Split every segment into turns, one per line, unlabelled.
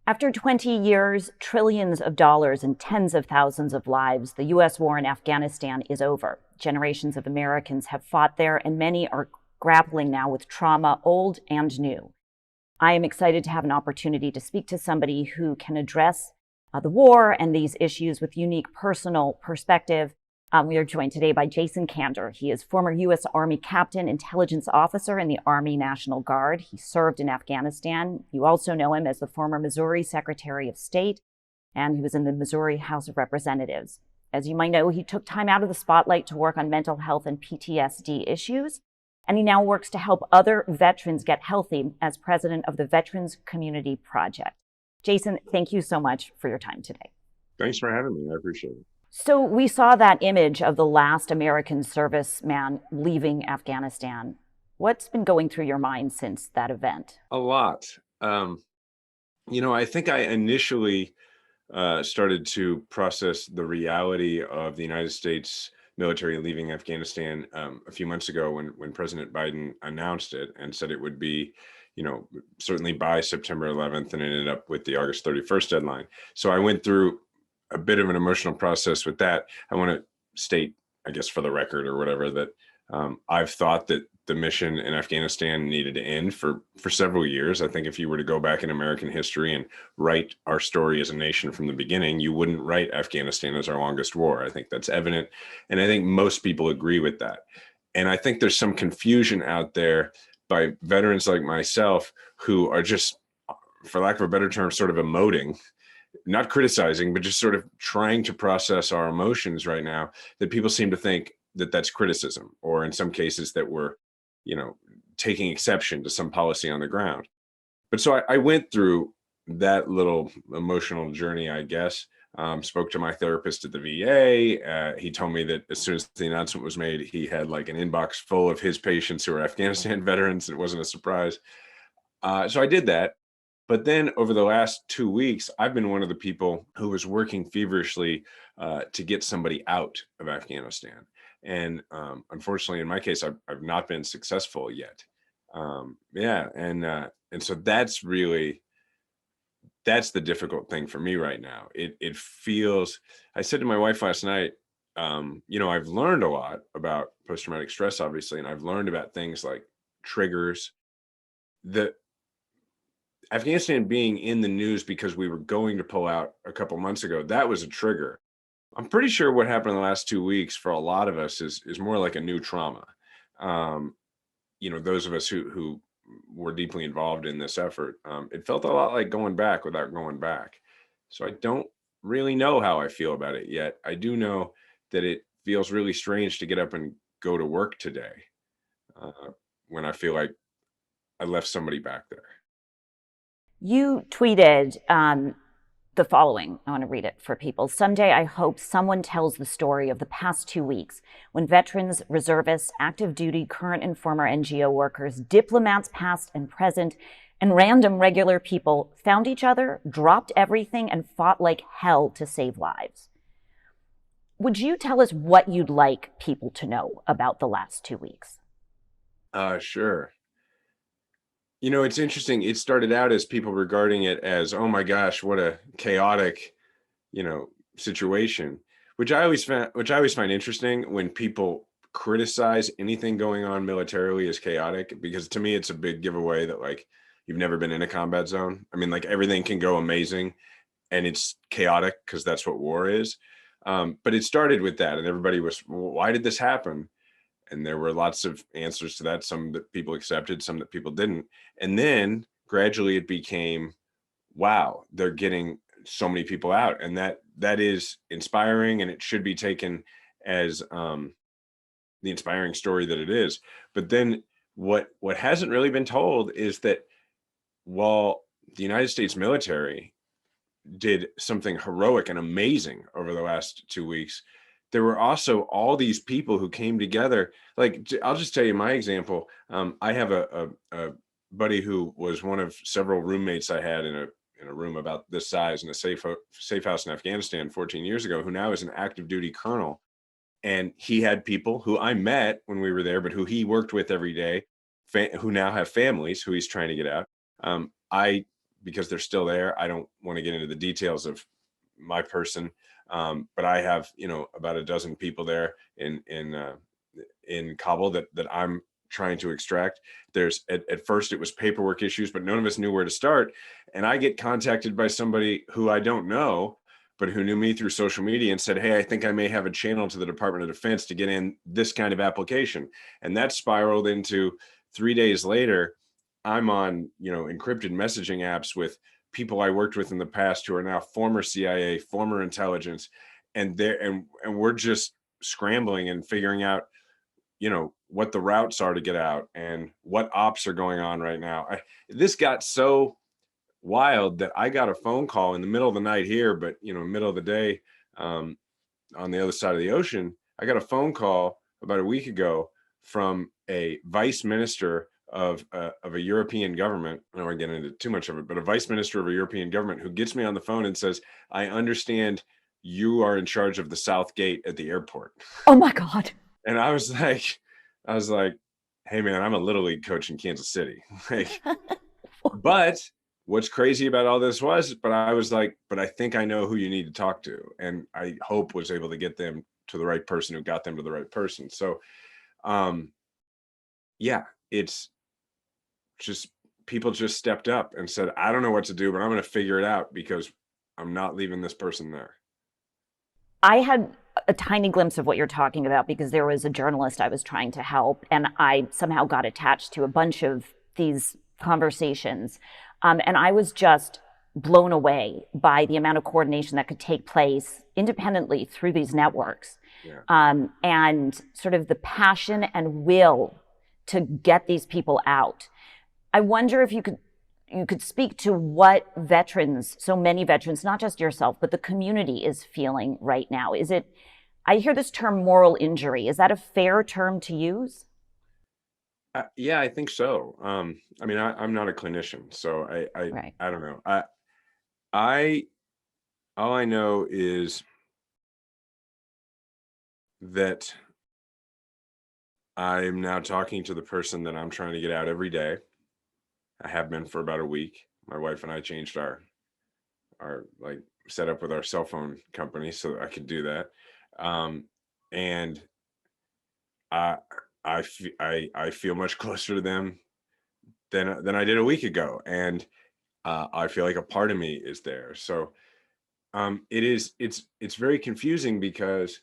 After 20 years, trillions of dollars, and tens of thousands of lives, the U.S. war in Afghanistan is over. Generations of Americans have fought there, and many are grappling now with trauma, old and new. I am excited to have an opportunity to speak to somebody who can address the war and these issues with unique personal perspective. We are joined today by Jason Kander. He is former U.S. Army captain, intelligence officer in the Army National Guard. He served in Afghanistan. You also know him as the former Missouri Secretary of State, and he was in the Missouri House of Representatives. As you might know, he took time out of the spotlight to work on mental health and PTSD issues, and he now works to help other veterans get healthy as president of the Veterans Community Project. Jason, thank you so much for your time today.
Thanks for having me. I appreciate it.
So we saw that image of the last American serviceman leaving Afghanistan. What's been going through your mind since that event?
A lot. I think I initially started to process the reality of the United States military leaving Afghanistan a few months ago when President Biden announced it and said it would be, certainly by September 11th, and it ended up with the August 31st deadline. So I went through a bit of an emotional process with that. I want to state, I guess, for the record or whatever, that I've thought that the mission in Afghanistan needed to end for several years. I think if you were to go back in American history and write our story as a nation from the beginning, you wouldn't write Afghanistan as our longest war. I think that's evident. And I think most people agree with that. And I think there's some confusion out there by veterans like myself who are just, for lack of a better term, sort of emoting, not criticizing, but just sort of trying to process our emotions right now, that people seem to think that that's criticism, or in some cases that we're, taking exception to some policy on the ground. But so I went through that little emotional journey, I guess. Spoke to my therapist at the VA. He told me that as soon as the announcement was made, he had like an inbox full of his patients who are Afghanistan veterans. It wasn't a surprise. So I did that. But then over the last 2 weeks, I've been one of the people who was working feverishly to get somebody out of Afghanistan. And unfortunately, in my case, I've not been successful yet. And so that's the difficult thing for me right now. It feels. I said to my wife last night, I've learned a lot about post-traumatic stress, obviously, and I've learned about things like triggers. The Afghanistan being in the news because we were going to pull out a couple months ago, that was a trigger. I'm pretty sure what happened in the last 2 weeks for a lot of us is more like a new trauma. Those of us who were deeply involved in this effort, it felt a lot like going back without going back. So I don't really know how I feel about it yet. I do know that it feels really strange to get up and go to work today when I feel like I left somebody back there.
You tweeted the following. I want to read it for people. Someday, I hope someone tells the story of the past 2 weeks when veterans, reservists, active duty, current and former NGO workers, diplomats past and present, and random regular people found each other, dropped everything, and fought like hell to save lives. Would you tell us what you'd like people to know about the last 2 weeks?
Sure. It's interesting. It started out as people regarding it as, oh my gosh, what a chaotic, situation, which I always find interesting when people criticize anything going on militarily as chaotic, because to me, it's a big giveaway that like you've never been in a combat zone. I mean, like everything can go amazing and it's chaotic because that's what war is. But it started with that, and everybody was, well, why did this happen? And there were lots of answers to that, some that people accepted, some that people didn't. And then gradually it became, wow, they're getting so many people out. And that is inspiring, and it should be taken as the inspiring story that it is. But then what hasn't really been told is that while the United States military did something heroic and amazing over the last 2 weeks, there were also all these people who came together. Like, I'll just tell you my example. I have a buddy who was one of several roommates I had in a room about this size in a safe house in Afghanistan 14 years ago, who now is an active duty colonel. And he had people who I met when we were there, but who he worked with every day, who now have families who he's trying to get out. I because they're still there. I don't want to get into the details of my person, but I have, about a dozen people there in Kabul that I'm trying to extract. There's at first it was paperwork issues, but none of us knew where to start. And I get contacted by somebody who I don't know, but who knew me through social media and said, "Hey, I think I may have a channel to the Department of Defense to get in this kind of application." And that spiraled into 3 days later, I'm on, encrypted messaging apps with people I worked with in the past who are now former CIA, former intelligence, and we're just scrambling and figuring out, what the routes are to get out and what ops are going on right now. This got so wild that I got a phone call in the middle of the night here, but middle of the day, um, on the other side of the ocean. I got a phone call about a week ago from a vice minister of a European government. I don't want to get into too much of it, but a vice minister of a European government who gets me on the phone and says, "I understand you are in charge of the South Gate at the airport."
Oh my God.
And I was like, "Hey man, I'm a little league coach in Kansas City." Like, but what's crazy about all this but I was like, "But I think I know who you need to talk to." And I hope was able to get them to the right person who got them to the right person. So, um, yeah, it's just people just stepped up and said, "I don't know what to do, but I'm going to figure it out because I'm not leaving this person there."
I had a tiny glimpse of what you're talking about because there was a journalist I was trying to help, and I somehow got attached to a bunch of these conversations. And I was just blown away by the amount of coordination that could take place independently through these networks,
Yeah.
and sort of the passion and will to get these people out. I wonder if you could speak to what veterans, so many veterans, not just yourself, but the community is feeling right now. Is it, I hear this term moral injury. Is that a fair term to use?
Yeah, I think so. I mean, I'm not a clinician, so
Right.
I don't know. I all I know is that I'm now talking to the person that I'm trying to get out every day. I have been for about a week. My wife and I changed our like set up with our cell phone company so that I could do that. And I I feel much closer to them than I did a week ago, and I feel like a part of me is there. So it's very confusing because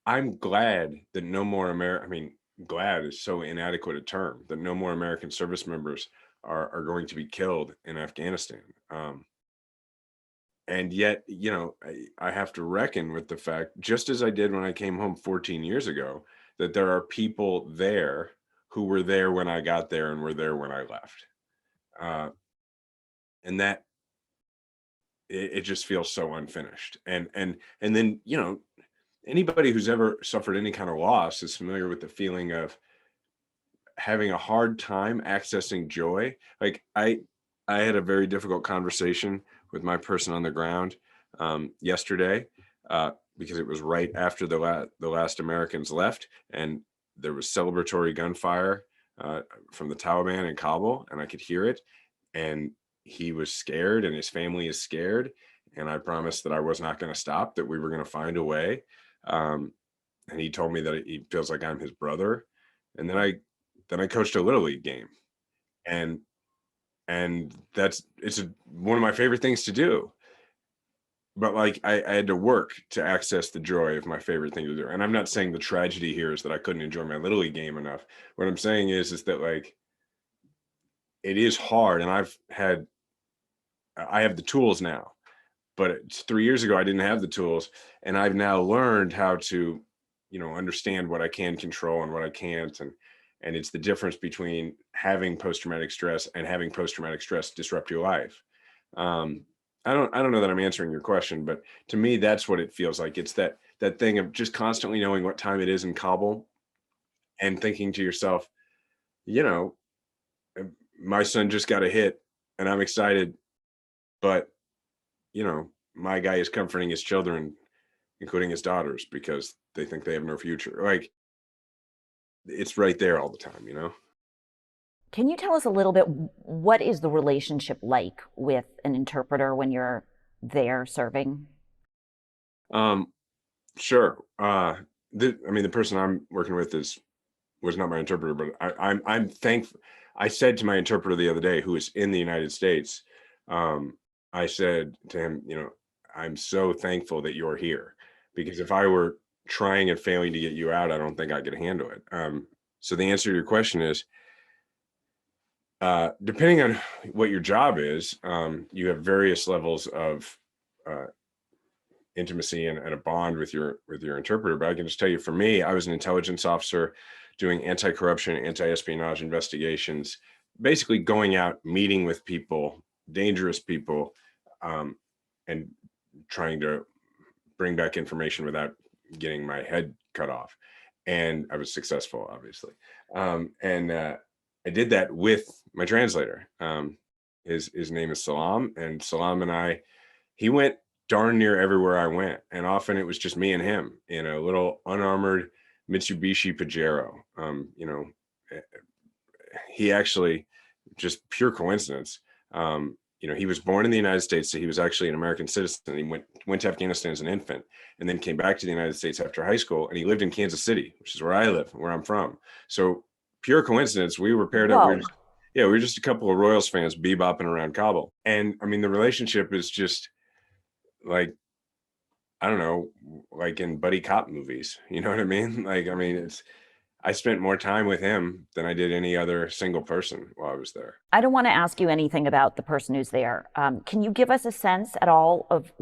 I'm glad that no more I mean, glad is so inadequate a term, that no more American service members are going to be killed in Afghanistan. And yet, I have to reckon with the fact, just as I did when I came home 14 years ago, that there are people there who were there when I got there and were there when I left. Uh, and that it just feels so unfinished. And then, anybody who's ever suffered any kind of loss is familiar with the feeling of having a hard time accessing joy. Like I had a very difficult conversation with my person on the ground yesterday, because it was right after the last Americans left, and there was celebratory gunfire from the Taliban in Kabul, and I could hear it. And he was scared, and his family is scared. And I promised that I was not going to stop; that we were going to find a way. Um, and he told me that he feels like I'm his brother. And then I coached a little league game, and one of my favorite things to do. But like I had to work to access the joy of my favorite thing to do. And I'm not saying the tragedy here is that I couldn't enjoy my little league game enough. What I'm saying is that like it is hard, and I have the tools now. But it's 3 years ago I didn't have the tools, and I've now learned how to, understand what I can control and what I can't, and it's the difference between having post-traumatic stress and having post-traumatic stress disrupt your life. Um, I don't know that I'm answering your question, but to me that's what it feels like. It's that thing of just constantly knowing what time it is in Kabul and thinking to yourself, you know, my son just got a hit and I'm excited, but my guy is comforting his children, including his daughters, because they think they have no future. Like, it's right there all the time.
Can you tell us a little bit, what is the relationship like with an interpreter when you're there serving?
Um, sure. The person I'm working with was not my interpreter, but I'm thankful. I said to my interpreter the other day, who is in the United States, I said to him, I'm so thankful that you're here, because if I were trying and failing to get you out, I don't think I could handle it. So the answer to your question is, depending on what your job is, you have various levels of uh, intimacy and a bond with your interpreter. But I can just tell you, for me, I was an intelligence officer doing anti-corruption, anti-espionage investigations, basically going out, meeting with people, dangerous people, um, and trying to bring back information without getting my head cut off. And I was successful, obviously. And I did that with my translator. His name is Salam, and Salam and he went darn near everywhere I went, and often it was just me and him in a little unarmored Mitsubishi Pajero. Eh, he actually, just pure coincidence. He was born in the United States, so he was actually an American citizen. He went to Afghanistan as an infant, and then came back to the United States after high school. And he lived in Kansas City, which is where I live, where I'm from. So pure coincidence, we were paired up.
Whoa.
We were just a couple of Royals fans bebopping around Kabul. And I mean, the relationship is just like, I don't know, like in buddy cop movies. You know what I mean? Like, I mean, I spent more time with him than I did any other single person while I was there.
I don't want to ask you anything about the person who's there. Can you give us a sense at all of,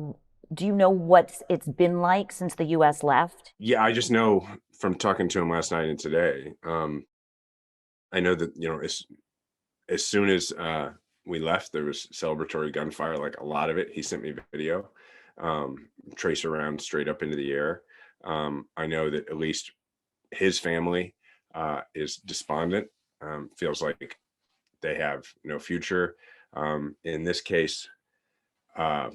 do you know what it's been like since the U.S. left?
Yeah, I just know from talking to him last night and today. I know that, as soon as we left, there was celebratory gunfire, like a lot of it. He sent me video, tracer round straight up into the air. I know that at least his family is despondent, feels like they have no future. In this case, I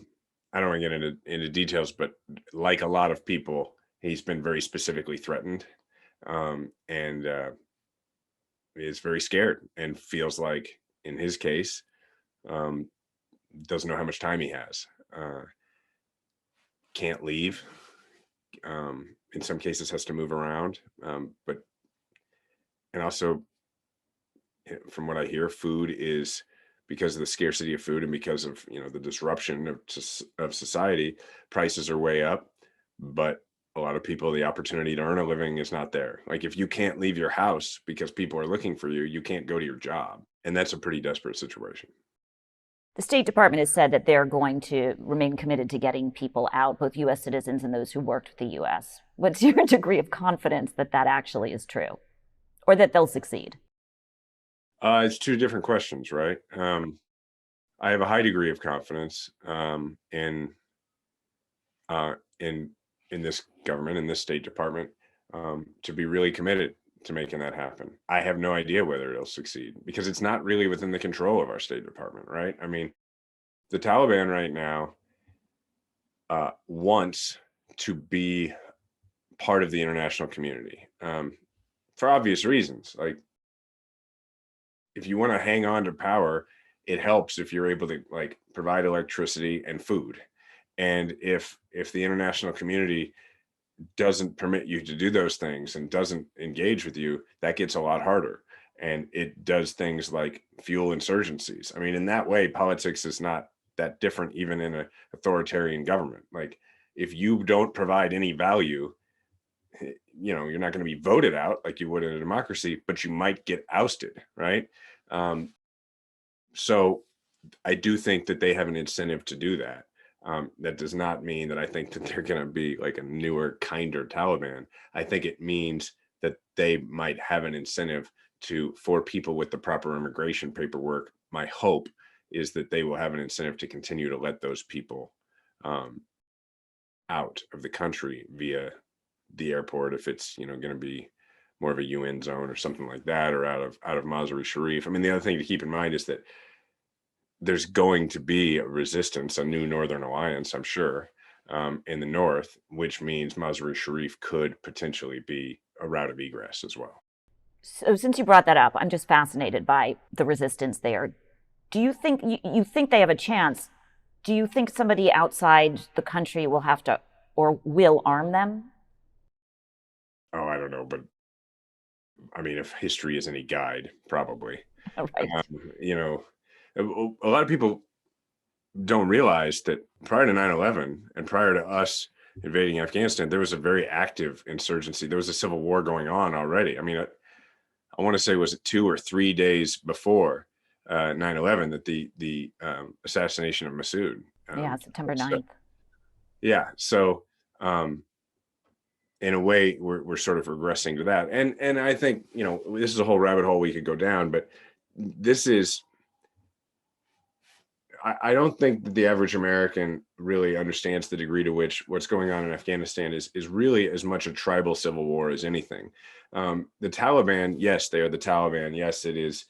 don't want to get into details, but like a lot of people, he's been very specifically threatened, and is very scared, and feels like, in his case, um, doesn't know how much time he has. Can't leave. In some cases, has to move around. But and also, from what I hear, food is, because of the scarcity of food and because of the disruption of society, prices are way up. But a lot of people, the opportunity to earn a living is not there. Like, if you can't leave your house because people are looking for you, you can't go to your job, and that's a pretty desperate situation.
The State Department has said that they're going to remain committed to getting people out, both U.S. citizens and those who worked with the U.S. What's your degree of confidence that that actually is true, or that they'll succeed?
It's two different questions, right? I have a high degree of confidence uh, in in this government, in this State Department, to be really committed to making that happen. I have no idea whether it'll succeed, because it's not really within the control of our State Department, right? I mean, the Taliban right now wants to be part of the international community, for obvious reasons. Like, if you want to hang on to power, it helps if you're able to, like, provide electricity and food. And if the international community doesn't permit you to do those things and doesn't engage with you, that gets a lot harder. And it does things like fuel insurgencies. I mean, in that way, politics is not that different, even in an authoritarian government. Like, if you don't provide any value, you're not going to be voted out like you would in a democracy, but you might get ousted, right? Um, so I do think that they have an incentive to do that. That does not mean that I think that they're going to be like a newer, kinder Taliban. I think it means that they might have an incentive for people with the proper immigration paperwork. My hope is that they will have an incentive to continue to let those people um, out of the country via the airport, if it's going to be more of a UN zone or something like that, or out of Mazar-e Sharif. I mean, the other thing to keep in mind is that there's going to be a resistance, a new Northern Alliance, I'm sure, in the north, which means Mazar-e Sharif could potentially be a route of egress as well.
So since you brought that up, I'm just fascinated by the resistance there. Do you think you think they have a chance? Do you think somebody outside the country will have to or will arm them?
Oh, I don't know, but I mean, if history is any guide, probably.
Right.
You know, a lot of people don't realize that prior to 9/11 and prior to us invading Afghanistan, there was a very active insurgency. There was a civil war going on already. I mean, I want to say, was it 2 or 3 days before 9/11 that the assassination of Massoud
Yeah,
took
September
place. So,
9th.
yeah, so um, in a way, we're sort of regressing to that, and I think this is a whole rabbit hole we could go down, but this is I don't think that the average American really understands the degree to which what's going on in Afghanistan is really as much a tribal civil war as anything. The Taliban, yes, they are the Taliban. Yes, it is.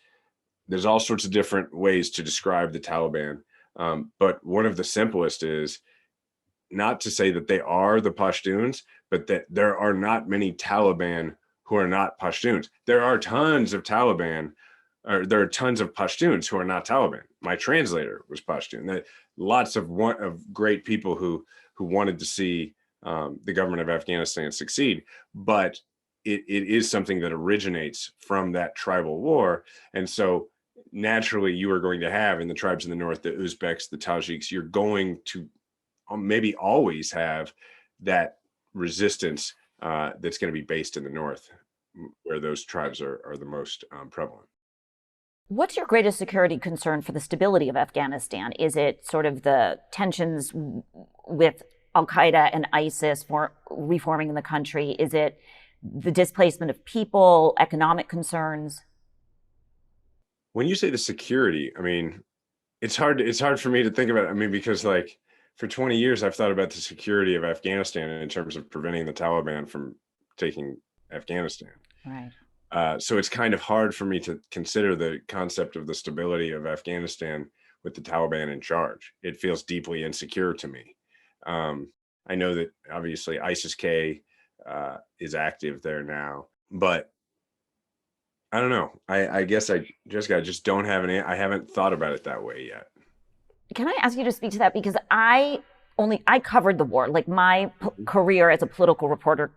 There's all sorts of different ways to describe the Taliban, but one of the simplest is not to say that they are the Pashtuns, but that there are not many Taliban who are not Pashtuns. There are tons of Taliban, or there are tons of Pashtuns who are not Taliban. My translator was Pashtun. Lots of great people who wanted to see the government of Afghanistan succeed, but it is something that originates from that tribal war, and so naturally you are going to have in the tribes in the north, the Uzbeks, the Tajiks. You're going to maybe always have that resistance that's going to be based in the north, where those tribes are the most prevalent.
What's your greatest security concern for the stability of Afghanistan? Is it sort of the tensions with Al Qaeda and ISIS for reforming the country? Is it the displacement of people, economic concerns?
When you say the security, I mean, it's hard for me to think about it. I mean, because like for 20 years I've thought about the security of Afghanistan in terms of preventing the Taliban from taking Afghanistan.
Right.
So it's kind of hard for me to consider the concept of the stability of Afghanistan with the Taliban in charge. It feels deeply insecure to me. Um, I know that obviously ISIS-K is active there now, but I don't know. I guess I just don't have any. I haven't thought about it that way yet.
Can I ask you to speak to that? Because I covered the war. Like my career as a political reporter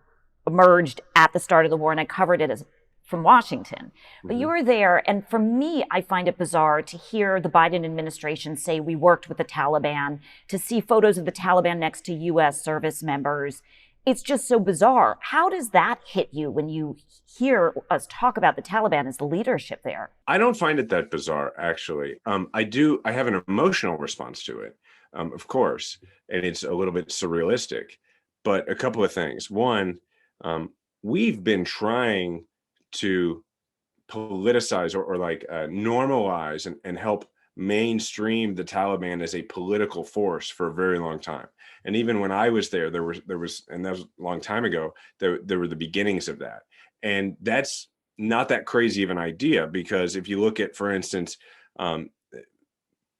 emerged at the start of the war, and I covered it as from Washington. But you
Mhm.
were there, and for me, I find it bizarre to hear the Biden administration say we worked with the Taliban, to see photos of the Taliban next to U.S. service members. It's just so bizarre. How does that hit you when you hear us talk about the Taliban as the leadership there?
I don't find it that bizarre, actually. I do. I have an emotional response to it, of course, and it's a little bit surrealistic. But a couple of things. One, um, we've been trying to politicize or like normalize and help mainstream the Taliban as a political force for a very long time. And even when I was there, there was, and that was a long time ago. There were the beginnings of that, and that's not that crazy of an idea because if you look at, for instance, um,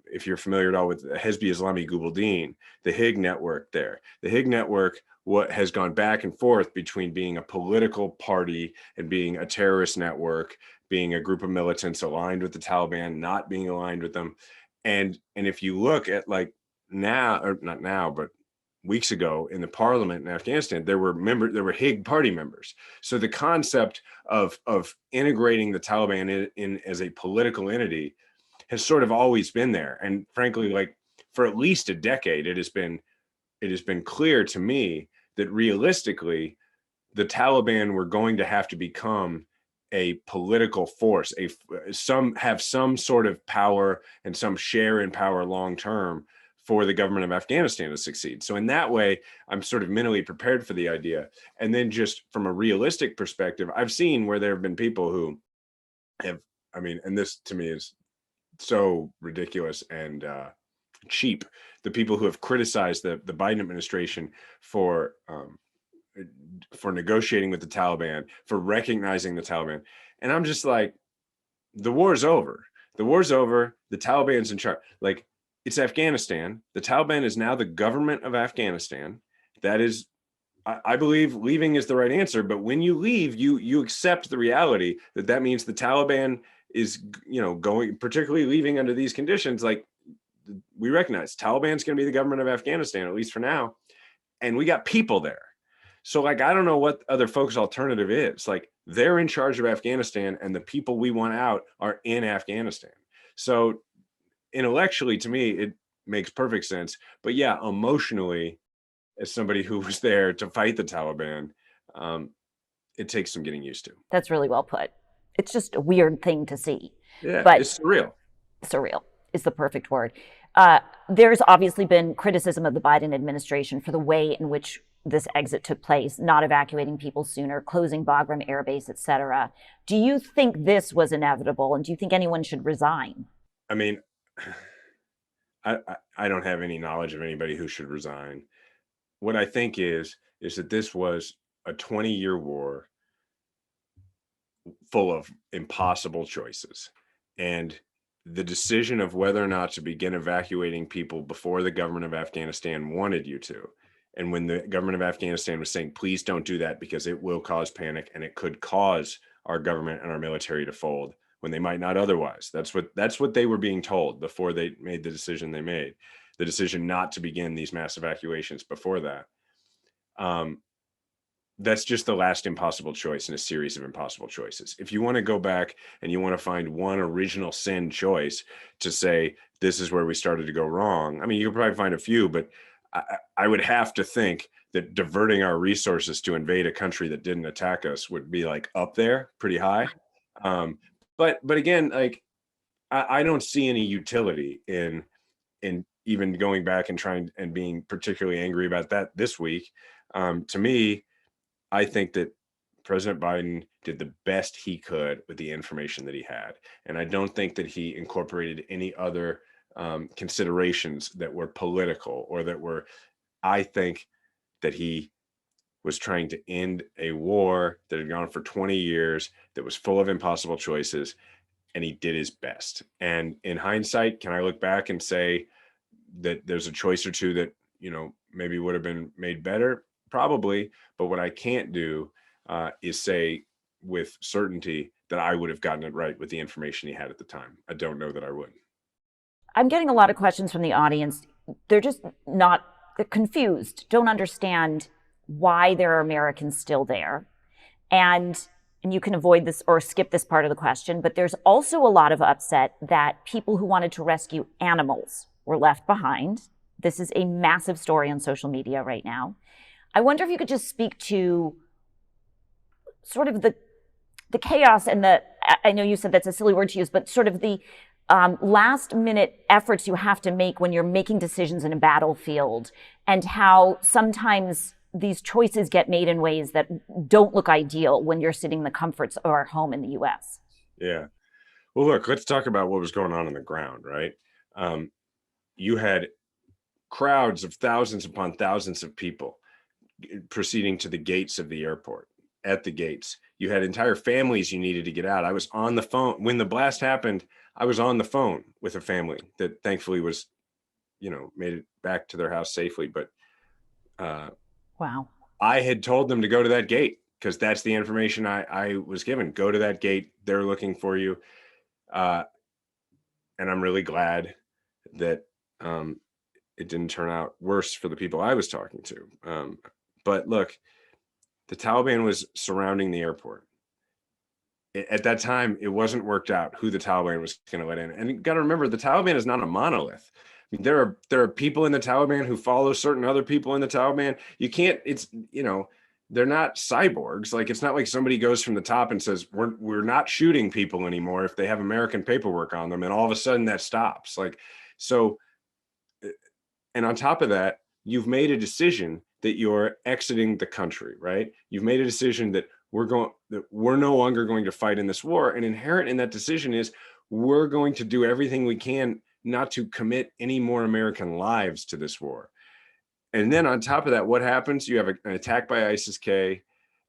if you're familiar at all with Hezbi Islami Gulbuddin, the Hig network there. The Hig network what has gone back and forth between being a political party and being a terrorist network, being a group of militants aligned with the Taliban, not being aligned with them. And if you look at like now, or not now, but weeks ago in the parliament in Afghanistan, there were Hig party members. So the concept of integrating the Taliban in as a political entity has sort of always been there. And frankly, like for at least a decade, it has been clear to me that realistically, the Taliban were going to have to become a political force, some sort of power and some share in power long term for the government of Afghanistan to succeed. So in that way, I'm sort of mentally prepared for the idea. And then just from a realistic perspective, I've seen where there have been people who have, I mean, and this to me is so ridiculous and cheap. The people who have criticized the Biden administration for um, for negotiating with the Taliban, for recognizing the Taliban, and I'm just like, the war's over. The war's over. The Taliban's in charge. Like it's Afghanistan. The Taliban is now the government of Afghanistan. That is I believe leaving is the right answer, but when you leave, you accept the reality that means the Taliban is, going, particularly leaving under these conditions. Like, we recognize Taliban's going to be the government of Afghanistan, at least for now, and we got people there. So, like, I don't know what other folks' alternative is. Like, they're in charge of Afghanistan, and the people we want out are in Afghanistan. So, intellectually, to me, it makes perfect sense. But yeah, emotionally, as somebody who was there to fight the Taliban, it takes some getting used to.
That's really well put. It's just a weird thing to see.
Yeah,
But
it's surreal.
surreal is the perfect word. There's obviously been criticism of the Biden administration for the way in which this exit took place, not evacuating people sooner, closing Bagram Air Base, et cetera. Do you think this was inevitable, and do you think anyone should resign?
I mean, I don't have any knowledge of anybody who should resign. What I think is that this was a 20-year war full of impossible choices. And the decision of whether or not to begin evacuating people before the government of Afghanistan wanted you to, and when the government of Afghanistan was saying, please don't do that because it will cause panic and it could cause our government and our military to fold when they might not otherwise. That's what they were being told before they made the decision they made, the decision not to begin these mass evacuations before that. That's just the last impossible choice in a series of impossible choices. If you want to go back and you want to find one original sin choice to say, this is where we started to go wrong, I mean, you could probably find a few, but I would have to think that diverting our resources to invade a country that didn't attack us would be like up there pretty high. But again, like, I don't see any utility in even going back and trying and being particularly angry about that this week. To me, I think that President Biden did the best he could with the information that he had. And I don't think that he incorporated any other considerations that were political or that were, I think that he was trying to end a war that had gone for 20 years, that was full of impossible choices, and he did his best. And in hindsight, can I look back and say that there's a choice or two that, maybe would have been made better? Probably. But what I can't do is say with certainty that I would have gotten it right with the information he had at the time. I don't know that I would.
I'm getting a lot of questions from the audience. They're just not, they're confused, don't understand why there are Americans still there. And you can avoid this or skip this part of the question, but there's also a lot of upset that people who wanted to rescue animals were left behind. This is a massive story on social media right now. I wonder if you could just speak to sort of the chaos and I know you said that's a silly word to use, but sort of the last minute efforts you have to make when you're making decisions in a battlefield, and how sometimes these choices get made in ways that don't look ideal when you're sitting in the comforts of our home in the US.
Yeah. Well, look, let's talk about what was going on the ground, right? You had crowds of thousands upon thousands of people proceeding to the gates of the airport. At the gates, you had entire families you needed to get out. I was on the phone when the blast happened. I was on the phone with a family that thankfully was, made it back to their house safely. But
wow,
I had told them to go to that gate because that's the information I was given. Go to that gate. They're looking for you. And I'm really glad that it didn't turn out worse for the people I was talking to. But look, the Taliban was surrounding the airport. At that time, it wasn't worked out who the Taliban was going to let in. And you got to remember, the Taliban is not a monolith. I mean, there are people in the Taliban who follow certain other people in the Taliban. You can't. It's they're not cyborgs. Like, it's not like somebody goes from the top and says we're not shooting people anymore if they have American paperwork on them, and all of a sudden that stops. Like, so. And on top of that, you've made a decision that you're exiting the country, right? You've made a decision that we're no longer going to fight in this war. And inherent in that decision is we're going to do everything we can not to commit any more American lives to this war. And then on top of that, what happens? You have an attack by ISIS-K,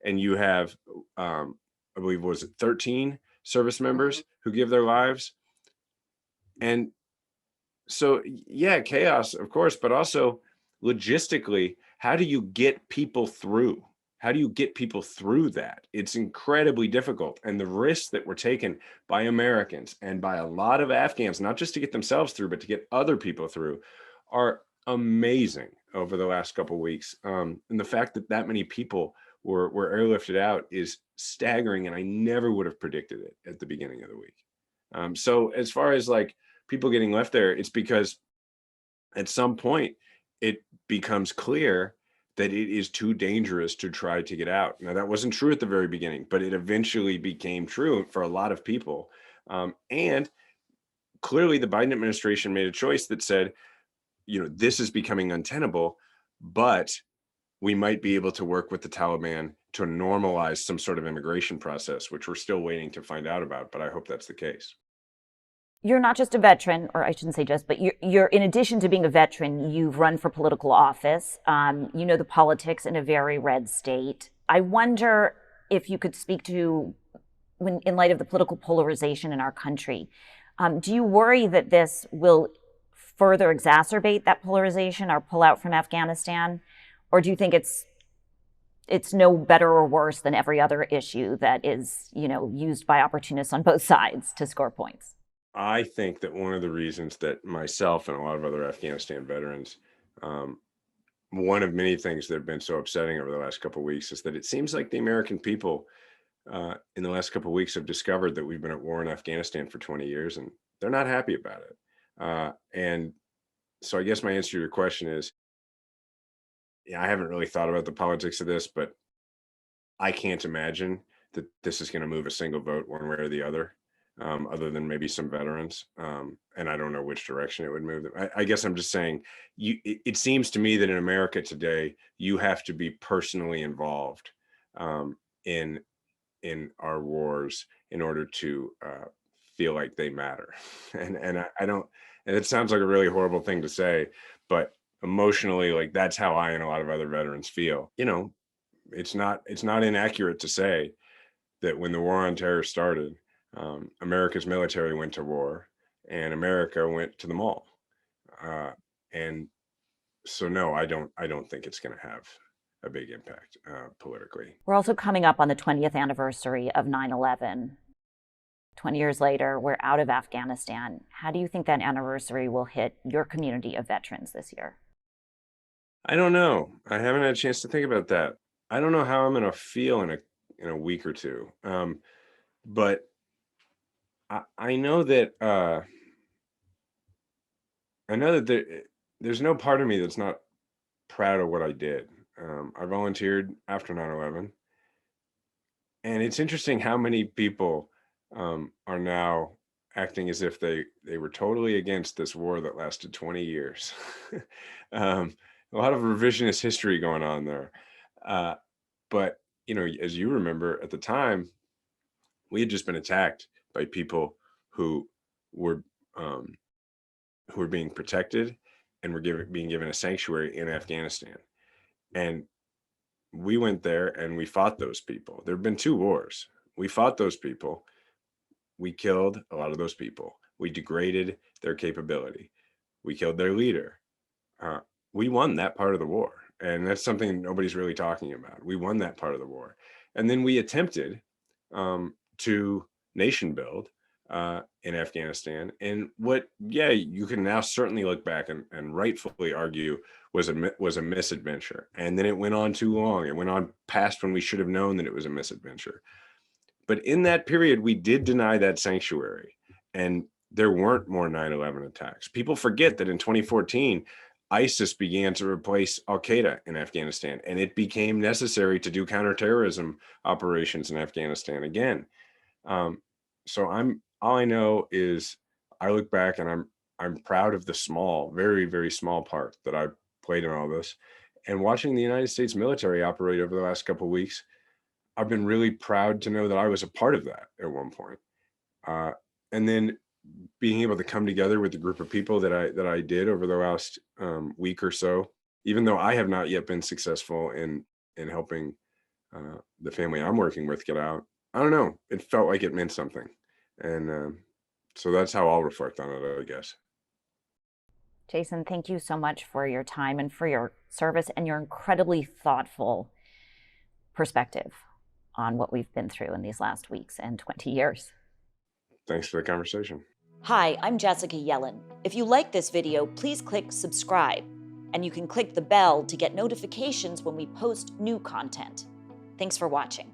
and you have, I believe, was it 13 service members who give their lives? And so, yeah, chaos, of course, but also logistically, how do you get people through? How do you get people through that? It's incredibly difficult. And the risks that were taken by Americans and by a lot of Afghans, not just to get themselves through, but to get other people through, are amazing over the last couple of weeks. And the fact that that many people were airlifted out is staggering. And I never would have predicted it at the beginning of the week. So as far as like people getting left there, it's because at some point it becomes clear that it is too dangerous to try to get out. Now, that wasn't true at the very beginning, but it eventually became true for a lot of people. And clearly, the Biden administration made a choice that said, this is becoming untenable, but we might be able to work with the Taliban to normalize some sort of immigration process, which we're still waiting to find out about. But I hope that's the case.
You're not just a veteran, or I shouldn't say just, but you're in addition to being a veteran, you've run for political office. You know the politics in a very red state. I wonder if you could speak to, when in light of the political polarization in our country, do you worry that this will further exacerbate that polarization or pull out from Afghanistan? Or do you think it's no better or worse than every other issue that is, used by opportunists on both sides to score points?
I think that one of the reasons that myself and a lot of other Afghanistan veterans, one of many things that have been so upsetting over the last couple of weeks is that it seems like the American people in the last couple of weeks have discovered that we've been at war in Afghanistan for 20 years and they're not happy about it. And so I guess my answer to your question is, yeah, I haven't really thought about the politics of this, but I can't imagine that this is going to move a single vote one way or the other than maybe some veterans. And I don't know which direction it would move. I guess I'm just saying, it seems to me that in America today, you have to be personally involved in our wars in order to feel like they matter. And I don't. And it sounds like a really horrible thing to say, but emotionally, like that's how I and a lot of other veterans feel. It's not inaccurate to say that when the war on terror started, America's military went to war and America went to the mall. And so, no, I don't think it's going to have a big impact politically.
We're also coming up on the 20th anniversary of 9/11. 20 years later, we're out of Afghanistan. How do you think that anniversary will hit your community of veterans this year?
I don't know. I haven't had a chance to think about that. I don't know how I'm going to feel in a week or two. But I know that there's no part of me that's not proud of what I did. I volunteered after 9/11, and it's interesting how many people are now acting as if they were totally against this war that lasted 20 years. A lot of revisionist history going on there. But as you remember, at the time, we had just been attacked by people who were um, who were being protected and were being given a sanctuary in Afghanistan. And we went there and we fought those people. There have been two wars. We fought those people. We killed a lot of those people. We degraded their capability. We killed their leader. Uh, we won that part of the war. And that's something nobody's really talking about. We won that part of the war. And then we attempted to nation build in Afghanistan. And you can now certainly look back and rightfully argue was a misadventure. And then it went on too long. It went on past when we should have known that it was a misadventure. But in that period, we did deny that sanctuary. And there weren't more 9/11 attacks. People forget that in 2014, ISIS began to replace Al Qaeda in Afghanistan, and it became necessary to do counterterrorism operations in Afghanistan again. So all I know is I look back and I'm proud of the small, very, very small part that I played in all this. And watching the United States military operate over the last couple of weeks, I've been really proud to know that I was a part of that at one point. And then being able to come together with the group of people that I did over the last week or so, even though I have not yet been successful in helping the family I'm working with get out. I don't know. It felt like it meant something, and so that's how I'll reflect on it, I guess.
Jason, thank you so much for your time and for your service and your incredibly thoughtful perspective on what we've been through in these last weeks and 20 years.
Thanks for the conversation.
Hi, I'm Jessica Yellin. If you like this video, please click subscribe, and you can click the bell to get notifications when we post new content. Thanks for watching.